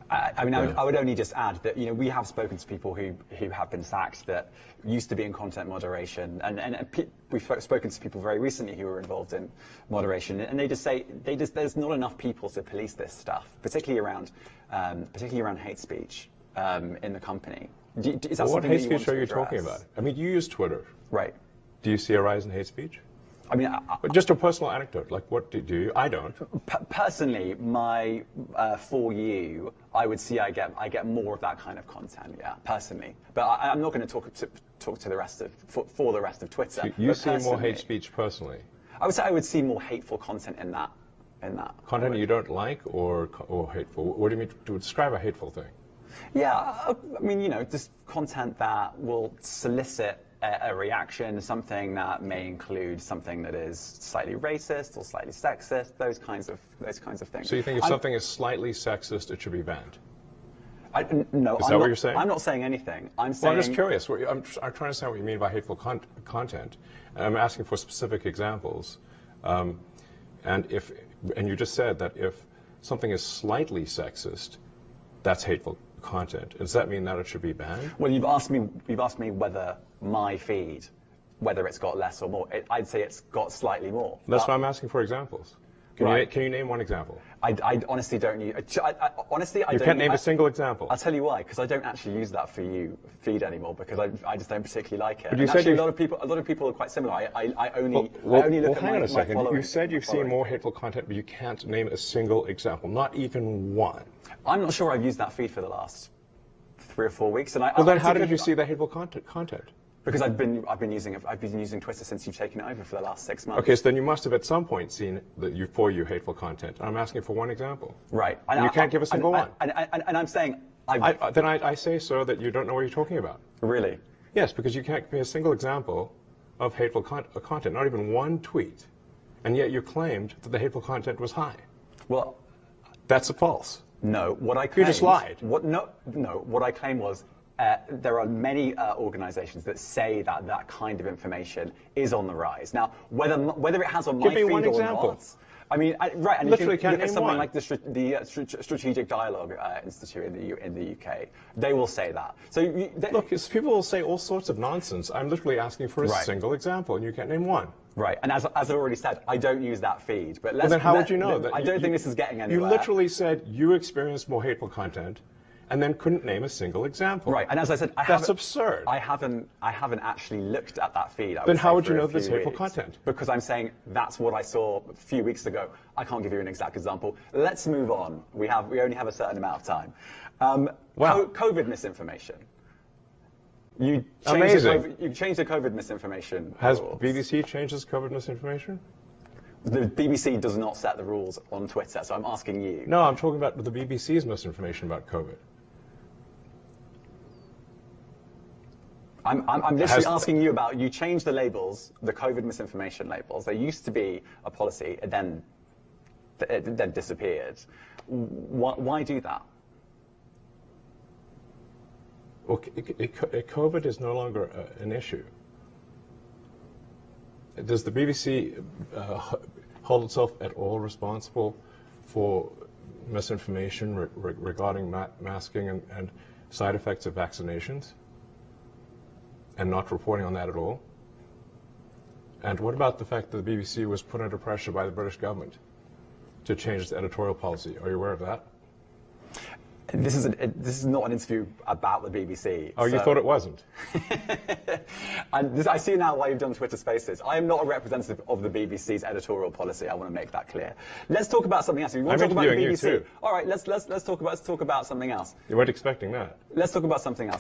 I mean, I would only just add that, we have spoken to people who have been sacked that used to be in content moderation, and we've spoken to people very recently who were involved in moderation, and they just say there's not enough people to police this stuff, particularly around hate speech in the company. Is that what hate that speech are you talking about? I mean, you use Twitter, right? Do you see a rise in hate speech? I mean, but just a personal anecdote, like what do you? I don't. Personally, my For You, I would see I get more of that kind of content, yeah, personally. But I'm not going to talk to the rest of for the rest of Twitter. So you see more hate speech personally? I would say I would see more hateful content in that. Content you don't like or hateful? What do you mean to describe a hateful thing? Yeah, I mean, just content that will solicit a reaction, something that may include something that is slightly racist or slightly sexist, those kinds of things. So you think if something is slightly sexist, it should be banned? No, is that what you're saying? I'm not saying anything. I'm just curious. I'm trying to understand what you mean by hateful content. And I'm asking for specific examples. And you just said that if something is slightly sexist, that's hateful content. Does that mean that it should be banned? Well, you've asked me whether my feed, whether it's got less or more. I'd say it's got slightly more. That's why I'm asking for examples. Can you name one example? I honestly don't need. Honestly, I don't. You can't name a single example. I'll tell you why. Because I don't actually use that For You feed anymore. Because I just don't particularly like it. But you said actually, a lot of people are quite similar. I only look at hang on a second. following. You said you've seen more hateful content, but you can't name a single example, not even one. I'm not sure I've used that feed for the last 3 or 4 weeks. And then how did you see the hateful content? Because I've been using Twitter since you've taken it over for the last 6 months. Okay, so then you must have at some point seen the For You hateful content. I'm asking for one example. Right. And you can't give a single one. And I'm saying then I say, sir, that you don't know what you're talking about. Really? Yes, because you can't give me a single example of hateful content, not even one tweet, and yet you claimed that the hateful content was high. Well, that's false. No, what I claimed... You just lied. What I claimed was there are many organizations that say that kind of information is on the rise. Now, whether it has on my feed or not... I mean, right, and literally if you look at something one. like the Strategic Dialogue Institute in the UK, they will say that. So look, people will say all sorts of nonsense. I'm literally asking for a single example, and you can't name one. Right, and as I already said, I don't use that feed. But then how would you know that? I don't think this is getting anywhere. You literally said you experienced more hateful content, and then couldn't name a single example. Right, and as I said, that's absurd. I haven't actually looked at that feed. Then how would you know there's hateful content? Because I'm saying that's what I saw a few weeks ago. I can't give you an exact example. Let's move on. We only have a certain amount of time. COVID misinformation. You changed the COVID misinformation Has rules. BBC changed its COVID misinformation? The BBC does not set the rules on Twitter, so I'm asking you. No, I'm talking about the BBC's misinformation about COVID. I'm literally asking you about, you changed the labels, the COVID misinformation labels. There used to be a policy, it then disappeared. Why do that? Well, COVID is no longer an issue. Does the BBC hold itself at all responsible for misinformation regarding masking and side effects of vaccinations, and not reporting on that at all? And what about the fact that the BBC was put under pressure by the British government to change its editorial policy? Are you aware of that? This is not an interview about the BBC. Oh, you thought it wasn't? I see now why you've done Twitter Spaces. I am not a representative of the BBC's editorial policy. I want to make that clear. Let's talk about something else. If you want to talk about the BBC, you too. All right, let's talk about something else. You weren't expecting that. Let's talk about something else.